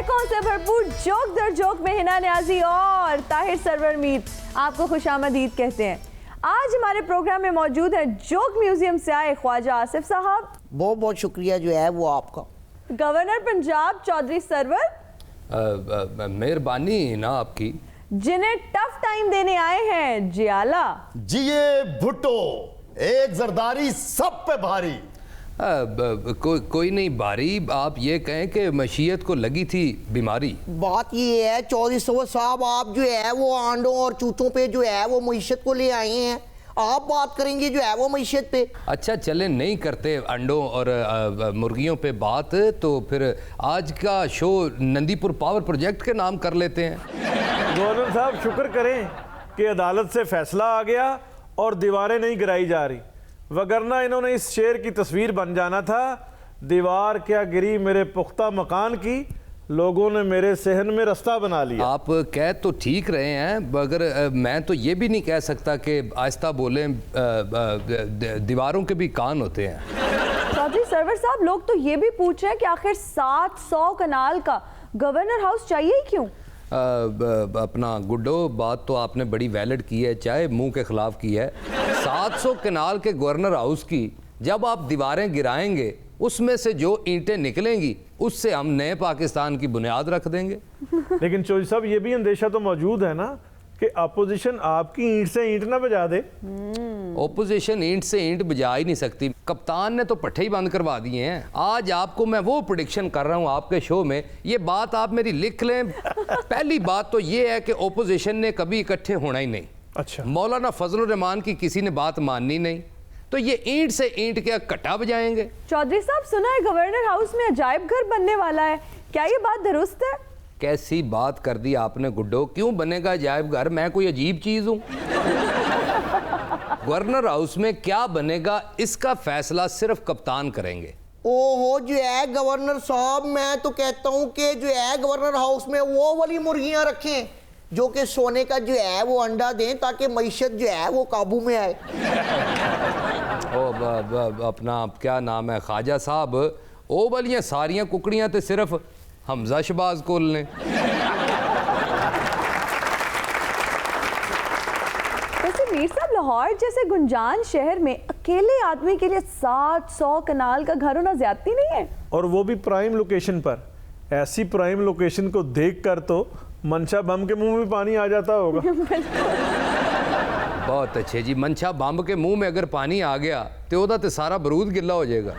जायकों से भरपूर जोक दर जोक में हिना न्याजी और ताहिर सरवर मीर आपको खुशामदीद कहते हैं। आज हमारे प्रोग्राम में मौजूद है जोक म्यूजियम से आए ख्वाजा आसिफ साहब। बहुत बहुत शुक्रिया जो है वो आपका। गवर्नर पंजाब चौधरी सरवर। मेहरबानी ना आपकी। जिन्हें टफ टाइम देने आए हैं जियाला। जिए भुट्टो, एक जरदारी सब पे भारी। कोई नहीं बारी, आप ये कहें कि मशीयत को लगी थी बीमारी। बात ये है चौधरी सरवर साहब, आप जो है वो आंडों और चूचों पे जो है वो मईशत को ले आए हैं, आप बात करेंगे जो है वो मईशत पे। अच्छा चले नहीं करते अंडों और मुर्गियों पे बात, तो फिर आज का शो नंदीपुर पावर प्रोजेक्ट के नाम कर लेते हैं। गवर्नर साहब शुक्र करें कि अदालत से फैसला आ गया और दीवारें नहीं गिराई जा रही, वगरना इन्होंने इस शेर की तस्वीर बन जाना था। दीवार क्या गिरी मेरे पुख्ता मकान की, लोगों ने मेरे सहन में रास्ता बना लिया। आप कह तो ठीक रहे हैं, मगर मैं तो ये भी नहीं कह सकता कि आहिस्ता बोलें, दीवारों के भी कान होते हैं। चौधरी सरवर साहब, लोग तो ये भी पूछ रहे हैं कि आखिर 700 कनाल का गवर्नर हाउस चाहिए ही क्यों? अपना गुड्डो, बात तो आपने बड़ी वैलिड की है, चाहे मुंह के खिलाफ की है। 700 कनाल के गवर्नर हाउस की जब आप दीवारें गिराएंगे, उसमें से जो ईंटें निकलेंगी उससे हम नए पाकिस्तान की बुनियाद रख देंगे। लेकिन चौधरी साहब ये भी अंदेशा तो मौजूद है ना कि अपोजिशन आपकी ईंट से ईंट ना बजा दे। ओपोजिशन ईंट से ईंट बजा ही नहीं सकती। कप्तान ने तो पट्टे ही बंद करवा दिए हैं। आज आपको मैं वो प्रेडिक्शन कर रहा हूं आपके शो में, ये बात आप मेरी लिख लें। पहली बात तो ये है कि ओपोजिशन ने कभी इकट्ठे होना ही नहीं। अच्छा, मौलाना फजलुर रहमान की किसी ने बात माननी नहीं, तो ये ईंट से ईंट क्या कटा बजाएंगे। चौधरी साहब, सुना है गवर्नर हाउस में अजायब घर बनने वाला है, क्या ये बात दुरुस्त है? कैसी बात कर दी आपने गुड्डो, क्यों बनेगा अजायब घर? मैं कोई अजीब चीज हूं? गवर्नर हाउस में क्या बनेगा इसका फैसला सिर्फ कप्तान करेंगे। ओहो जो है गवर्नर साहब, मैं तो कहता हूँ कि जो है गवर्नर हाउस में वो वाली मुर्गियां रखें जो कि सोने का जो है वो अंडा दें, ताकि मईशत जो है वो काबू में आए। अपना क्या नाम है ख्वाजा साहब, ओ वालियां सारियां कुकड़ियां तो सिर्फ हमजा शहबाज कोल ने। वैसे मीर साहब, लाहौर जैसे गुंजान शहर में अकेले आदमी के लिए 700 कनाल का घर होना ज्यादती नहीं है? और वो भी प्राइम लोकेशन पर। ऐसी प्राइम लोकेशन को देखकर तो मंशा बम के मुंह में पानी आ जाता होगा। बहुत अच्छे जी, मंशा बम के मुंह में अगर पानी आ गया तो ओदा तो सारा बरूद गिल्ला हो जाएगा।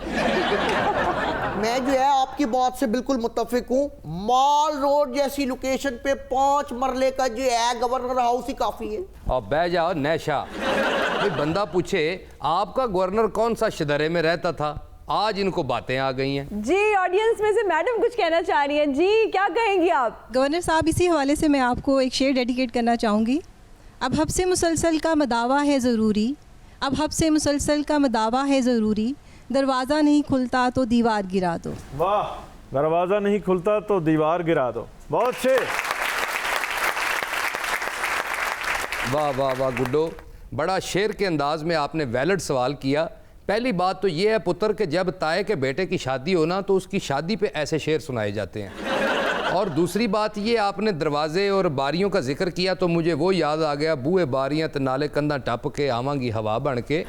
मैं जो है आपकी बात से बिल्कुल मुत्तफिक हूँ। मॉल रोड जैसी लोकेशन पे 5 मरले का जो है गवर्नर हाउस ही काफी है। और बह जाओ नैशा, कोई बंदा पूछे आपका गवर्नर कौन सा शदरे में रहता था, आज इनको बातें आ गई हैं। जी, ऑडियंस में से मैडम कुछ कहना चाह रही हैं। जी, क्या कहेंगी आप? गवर्नर साहब, इसी हवाले से मैं आपको एक शेर डेडिकेट करना चाहूँगी। अब हब से मुसलसल का मदावा है ज़रूरी, अब हब से मुसलसल का मदावा है ज़रूरी, दरवाज़ा नहीं खुलता तो दीवार गिरा दो। वाह, दरवाज़ा नहीं खुलता तो दीवार गिरा दो। बहुत अच्छे। वाह वाह वाह गुड्डो, बड़ा शेर के अंदाज में आपने वैलिड सवाल किया। पहली बात तो ये है पुत्र कि जब ताए के बेटे की शादी हो ना, तो उसकी शादी पे ऐसे शेर सुनाए जाते हैं। और दूसरी बात ये, आपने दरवाजे और बारियों का जिक्र किया तो मुझे वो याद आ गया, बूहे बारियां तो नाले कंधा टप के आवांगी हवा बन के।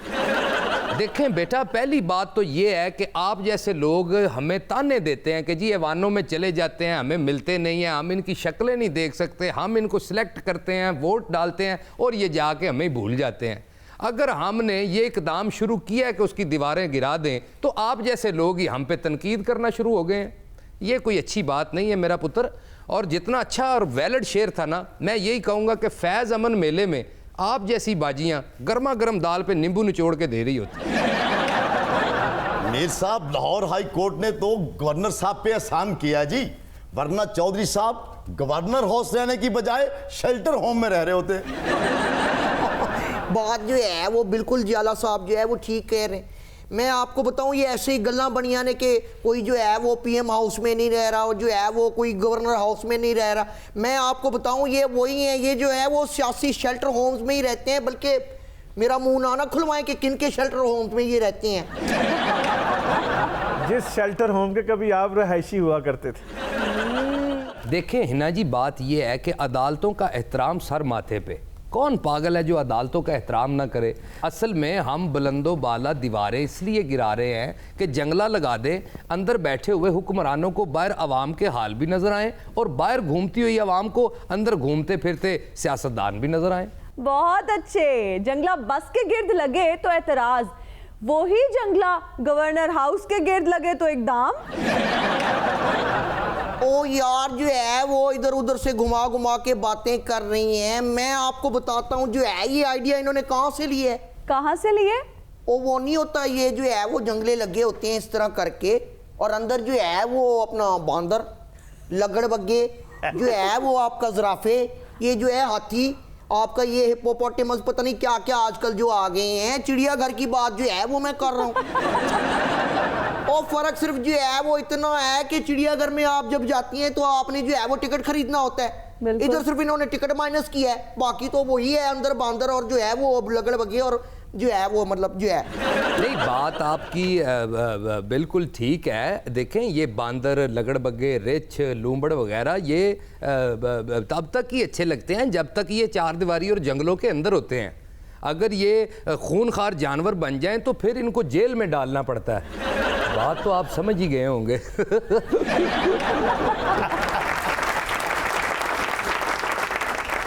देखें बेटा, पहली बात तो ये है कि आप जैसे लोग हमें ताने देते हैं कि जी ऐवानों में चले जाते हैं, हमें मिलते नहीं हैं, हम इनकी शक्लें नहीं देख सकते, हम इनको सिलेक्ट करते हैं, वोट डालते हैं और ये जाके हमें भूल जाते हैं। अगर हमने ये इकदाम शुरू किया है कि उसकी दीवारें गिरा दें, तो आप जैसे लोग ही हम पे तनकीद करना शुरू हो गए हैं। ये कोई अच्छी बात नहीं है मेरा पुत्र। और जितना अच्छा और वैलिड शेर था ना, मैं यही कहूँगा कि फैज़ अमन मेले में आप जैसी बाजियाँ गर्मा गर्म दाल पे नींबू निचोड़ के दे रही होती। मीर साहब, लाहौर हाई कोर्ट ने तो गवर्नर साहब पे एहसान किया जी, वरना चौधरी साहब गवर्नर हाउस रहने की बजाय शेल्टर होम में रह रहे होते। बात जो है वो बिल्कुल जियाला साहब जो है वो ठीक कह रहे हैं। मैं आपको बताऊं, ये ऐसे ही गल्ला बनिया ने कि कोई जो है वो पीएम हाउस में नहीं रह रहा और जो है वो कोई गवर्नर हाउस में नहीं रह रहा। मैं आपको बताऊं, ये वही है, ये जो है वो सियासी शेल्टर होम्स में ही रहते हैं। बल्कि मेरा मुंह ना खुलवाएं कि किन के शेल्टर होम्स में ये रहते हैं। जिस शेल्टर होम के कभी आप रहायशी हुआ करते थे। देखें हिना जी, बात यह है कि अदालतों का एहतराम सर माथे पे। कौन पागल है जो अदालतों का एहतराम ना करे। असल में हम बुलंदो बाला दीवारें इसलिए गिरा रहे हैं कि जंगला लगा दें, अंदर बैठे हुए हुक्मरानों को बाहर आवाम के हाल भी नजर आए और बाहर घूमती हुई आवाम को अंदर घूमते फिरते सियासतदान भी नजर आए। बहुत अच्छे। जंगला बस के गिर्द लगे तो एतराज, वही जंगला गवर्नर हाउस के गिर्द लगे तो एकदम। ओ यार जो है वो इधर उधर से घुमा घुमा के बातें कर रही हैं। मैं आपको बताता हूँ जो है ये आइडिया इन्होंने कहाँ से लिया है। कहाँ से लिए? वो नहीं होता, ये जो है वो जंगले लगे होते हैं इस तरह करके, और अंदर जो है वो अपना बांदर, लगड़बग्गे, जो है वो आपका ज़राफे, ये जो है हाथी, आपका ये हिप्पोपोटेमस, पता नहीं क्या क्या आजकल जो आ गए हैं। चिड़ियाघर की बात जो है वो मैं कर रहा हूँ। और फर्क सिर्फ जो है वो इतना है कि चिड़ियाघर में आप जब जाती हैं तो आपने जो है वो टिकट खरीदना होता है। इधर सिर्फ इन्होंने टिकट माइनस किया है, बाकी तो वही है, अंदर बांदर और जो है वो लगड़बग्गे और जो है वो मतलब जो है। नहीं, बात आपकी बिल्कुल ठीक है। देखें ये बांदर, लगड़बग्गे, रिछ, लूंबड़ वगैरह ये तब तक ही अच्छे लगते हैं जब तक ये चार दीवारी और जंगलों के अंदर होते हैं। अगर ये खूनखार जानवर बन जाएं तो फिर इनको जेल में डालना पड़ता है। बात तो आप समझ ही गए होंगे।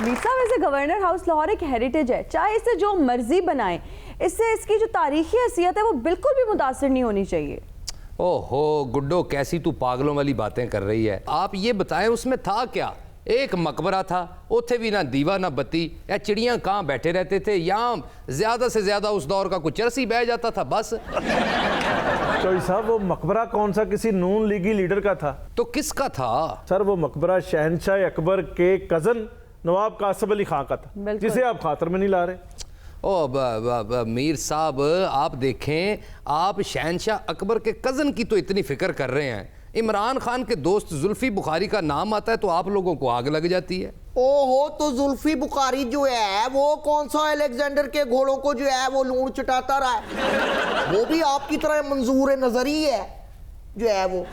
मीसा, वैसे गवर्नर हाउस लाहौर एक हेरिटेज है, चाहे इसे जो मर्जी बनाए, इससे इसकी जो तारीखी हैसियत है वो बिल्कुल भी मुतासिर नहीं होनी चाहिए। ओहो गुड्डो, कैसी तू पागलों वाली बातें कर रही है। आप ये बताएं उसमें था क्या? एक मकबरा था, उथे भी ना दीवा ना बत्ती, या चिड़ियाँ कहाँ बैठे रहते थे, यहाँ ज्यादा से ज्यादा उस दौर का कुछ चरसी बह जाता था बस। चौधरी साहब वो मकबरा कौन सा किसी नून लीगी लीडर का था? तो किसका था? सर वो मकबरा शहनशाह अकबर के कजन नवाब कासिम अली खां का था, जिसे आप खातर में नहीं ला रहे। ओ मीर साहब, आप देखें, आप शहनशाह अकबर के कज़न की तो इतनी फिक्र कर रहे हैं, इमरान खान के दोस्त जुल्फी बुखारी का नाम आता है तो आप लोगों को आग लग जाती है। ओहो, तो जुल्फी बुखारी जो है वो कौन सा अलेक्जेंडर के घोड़ों को जो है वो लूण चटाता रहा है? वो भी आपकी तरह मंजूर नजर ही है जो है वो।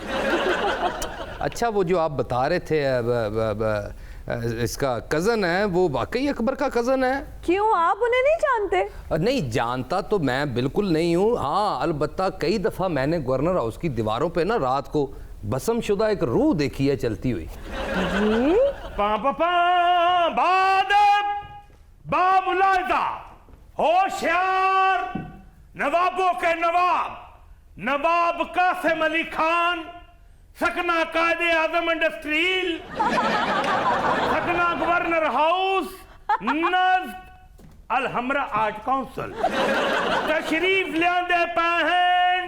अच्छा, वो जो आप बता रहे थे इसका कज़न है, वो वाकई अकबर का कज़न है? क्यों, आप उन्हें नहीं जानते? नहीं जानता तो मैं बिल्कुल नहीं हूँ। हाँ, अलबत्ता कई दफ़ा मैंने गवर्नर हाउस की दीवारों पे ना रात को बसम शुदा एक रूह देखी है चलती हुई। बामुलाइजा, होशियार, नवाबों के नवाब, नवाब कासिम अली खान, सकना कायदे आजम इंडस्ट्रील, सकना गवर्नर हाउस, नज़्द अलहमरा आर्ट काउंसिल तशरीफ लियांदे पहन।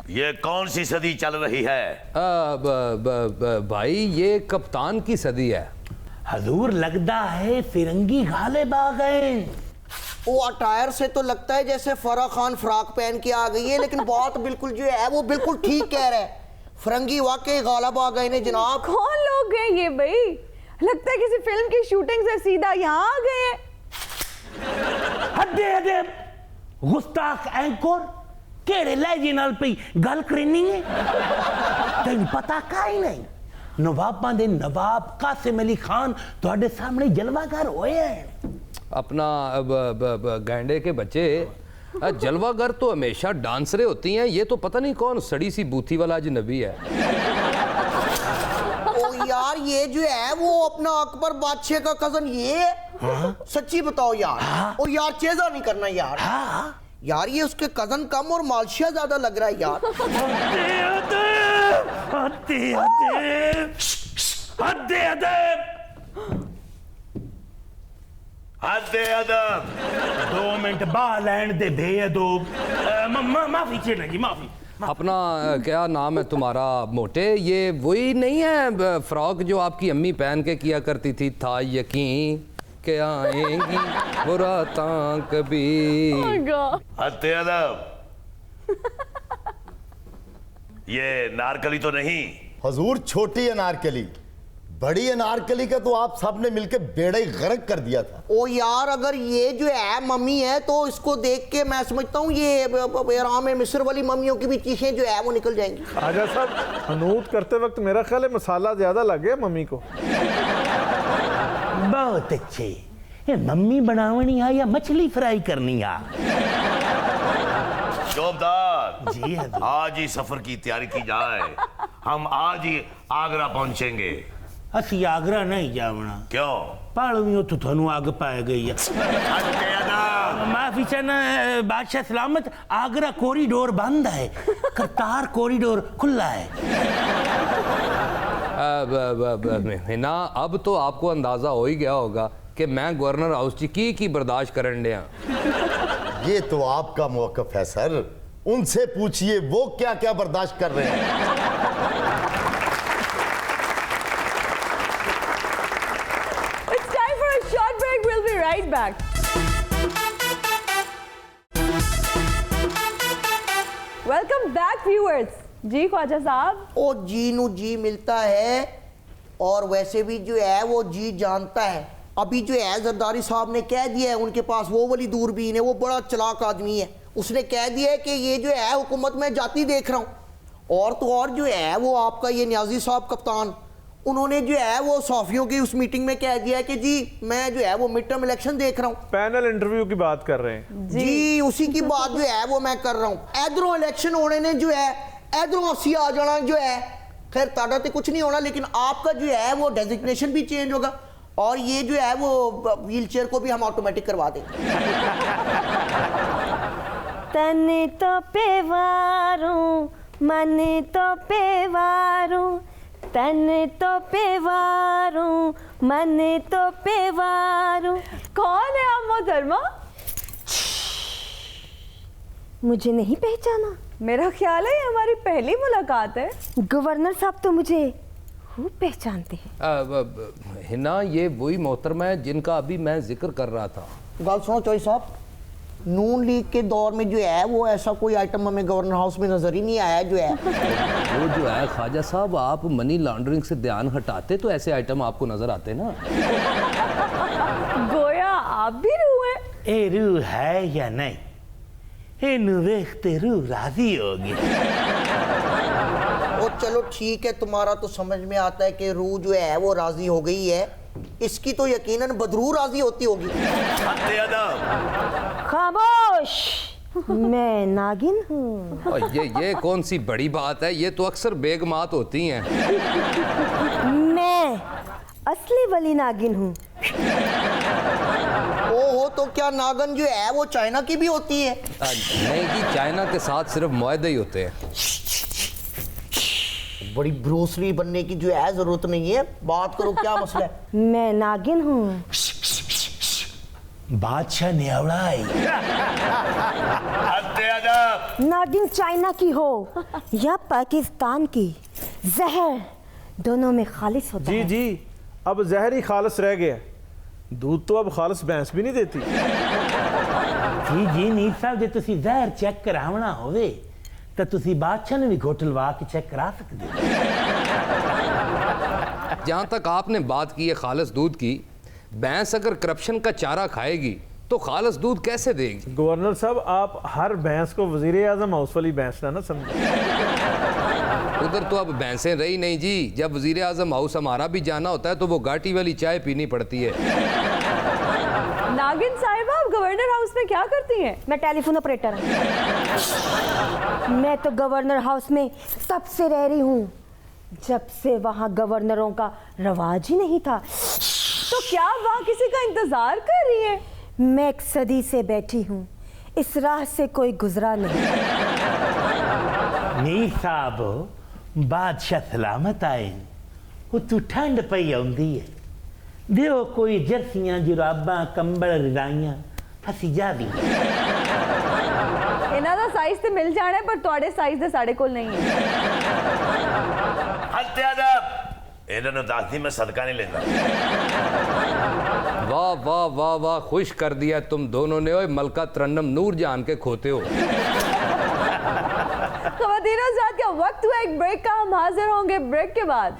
ये कौन सी सदी चल रही है? भाई ये कप्तान की सदी है। हजूर लगता है फिरंगी गालिब आ गए। वो अटायर से तो लगता है जैसे फराह खान फ्राक पहन के आ गई है, लेकिन बात बिल्कुल जो है वो बिल्कुल ठीक कह रहा है। फिरंगी वाकई गालिब आ गए ने जनाब। कौन लोग हैं ये भाई? लगता है किसी फिल्म की शूटिंग से सीधा यहाँ आ गए। हद्दे हद्दे गुस्ताख एंकर केड़े लहजे नाल पई गल करनी है। तेन पता काई नहीं, नवाबां दे नवाब कासिम अली खान तुहाडे सामने जलवागर होए हैं। अपना गैंडे के बच्चे, जलवागर तो हमेशा डांसरे होती हैं, ये तो पता नहीं कौन सड़ी सी बूथी वाला अजनबी है। ओ यार ये जो है वो अपना अकबर बादशाह का कजन ये। सच्ची बताओ यार। ओ यार चेजा नहीं करना यार। यार ये उसके कजन कम और मालशिया ज्यादा लग रहा है यार। हद्दे अदब 2 मिनट बाहर लैंड दे बेअदब। माफी चेना जी, माफी। अपना क्या नाम है तुम्हारा मोटे? ये वही नहीं है फ्रॉक जो आपकी अम्मी पहन के किया करती थी, था यकीन के आएंगी वो रातां कभी। हत्ते अदब, ये नारकली तो नहीं? हजूर छोटी अनारकली, बड़ी अनारकली का तो आप सबने मिलकर बेड़ा ही गर्क कर दिया था। ओ यार, अगर ये जो है मम्मी है तो इसको देख के मैं समझता हूँ ये आराम में मिस्र वाली मम्मियों की भी चीखें जो है वो निकल जाएंगी। ख्वाजा साहब, हनूत करते वक्त मेरा ख्याल है मसाला ज्यादा लग गया मम्मी को। बहुत अच्छे। ये मम्मी बनावनी आ या मछली फ्राई करनी आ? शोभदार जी हजूर। आज ही सफर की तैयारी की जाए। हम आज ही आगरा पहुंचेंगे। असी आगरा नहीं जावना। क्यों? पालवियों तो थानू आग पाए गई है। माफी चाहना बादशाह सलामत, आगरा कॉरिडोर बंद है, करतार कॉरिडोर खुला है। हिना, अब तो आपको अंदाजा हो ही गया होगा कि मैं गवर्नर हाउस की बर्दाश्त करन दिया। ये तो आपका मौकफ है सर, उनसे पूछिए वो क्या क्या बर्दाश्त कर रहे हैं। It's time for a short break. We'll be right back. Welcome back, viewers. जी ख्वाजा साहब। ओ जी नू जी मिलता है और वैसे भी जो है वो जी जानता है। अभी जो है जरदारी साहब ने कह दिया है, उनके पास वो वाली दूरबीन है, वो बड़ा चालाक आदमी है। उसने कह दिया है कि ये जो है हुकूमत में जाती देख रहा हूँ। और तो और जो है वो आपका ये न्याजी साहब कप्तान, उन्होंने जो है वो सॉफियों की उस मीटिंग में कह दिया है कि जी मैं जो है वो मिड टर्म इलेक्शन देख रहा हूँ। पैनल इंटरव्यू की बात कर रहे हैं जी, उसी की बात जो है वो मैं कर रहा हूँ। इधरों इलेक्शन होने ने जो है इधरों असी आ जाना जो है। खैर ताड़ा तो कुछ नहीं होना, लेकिन आपका जो है वो डेजिग्नेशन भी चेंज होगा और ये जो है वो व्हील चेयर को भी हम ऑटोमेटिक करवा देंगे। तन तो पेवारू मन तो पेवारू, तन तो पेवारू मन तो पेवारू। कौन है आप मोहतरमा? मुझे नहीं पहचाना? मेरा ख्याल है ये हमारी पहली मुलाकात है। गवर्नर साहब तो मुझे खूब पहचानते हैं। हिना, ये वही मोहतरमा है जिनका अभी मैं जिक्र कर रहा था। गल सुनो चौधरी साहब, नून लीग के दौर में जो है वो ऐसा कोई आइटम हमें गवर्नर हाउस में नजर ही नहीं आया जो है। वो जो है ख्वाजा साहब, आप मनी लॉन्ड्रिंग से ध्यान हटाते तो ऐसे आइटम आपको नजर आते ना। गोया आप भी रूह हैं। ए रूह है या नहीं, इन्हू देखते रूह राजी होगी। और चलो ठीक है, तुम्हारा तो समझ में आता है कि रूह जो है वो राजी हो गई है। इसकी तो यकीनन बदरू राजी होती होगी। खामोश, मैं नागिन हूँ। और ये कौन सी बड़ी बात है, ये तो अक्सर बेगमात होती हैं। मैं असली वाली नागिन हूँ। ओहो, तो क्या नागन जो है वो चाइना की भी होती है? नहीं जी, चाइना के साथ सिर्फ मुआहदे ही होते हैं। बड़ी ब्रोसरी बनने की जो है जरूरत नहीं है, बात करो क्या मसला है। मैं नागिन हूँ। बादशाह न्यावड़ा है। नागिन चाइना की हो या पाकिस्तान की, जहर दोनों में खालिस होता जी है। जी, अब जहर ही खालिस रह गया, दूध तो अब खालिस भैंस भी नहीं देती। जी जी नीर साहब, जे तुसी जहर चेक करावना होवे तो तुसी बादशाह ने भी घोटलवा के चेक करा सकते हो। जहाँ तक आपने बात की है खालिस दूध की, भैंस अगर करप्शन का चारा खाएगी तो खालिस दूध कैसे देगी? गवर्नर साहब, आप हर भैंस को वजीर आजम हाउस वाली भैंस ना समझे। उधर तो अब भैंसें रही नहीं जी। जब वजीर आजम हाउस हमारा भी जाना होता है तो वो घाटी वाली चाय पीनी पड़ती है। नागिन साहिबा, आप गवर्नर हाउस में क्या करती हैं? मैं टेलीफोन ऑपरेटर हूँ। मैं तो गवर्नर हाउस में तब से रह रही हूँ जब से वहाँ गवर्नरों का रवाज ही नहीं था। तो क्या आप वहाँ किसी का इंतजार कर रही हैं? मैं एक सदी से बैठी हूँ, इस राह से कोई गुजरा नहीं। नीर साहब, बादशाह सलामत आए, वो तू ठंड पई आउंदी है। दियो कोई जर्सियां जुराबां कंबल रजाइयां असी जा दी। इन्हां दा साइज ते मिल जाना है, पर तुहाडे साइज दे साडे कोल नहीं है। इन्होंने दादी में सदका नहीं लेता। वाह वाह वाह वाह, खुश कर दिया तुम दोनों ने। ओए मलका तरन्नुम नूर जान के खोते हो। ख़वातीन और हज़रात, का वक्त हुआ एक ब्रेक का। हम हाजिर होंगे ब्रेक के बाद।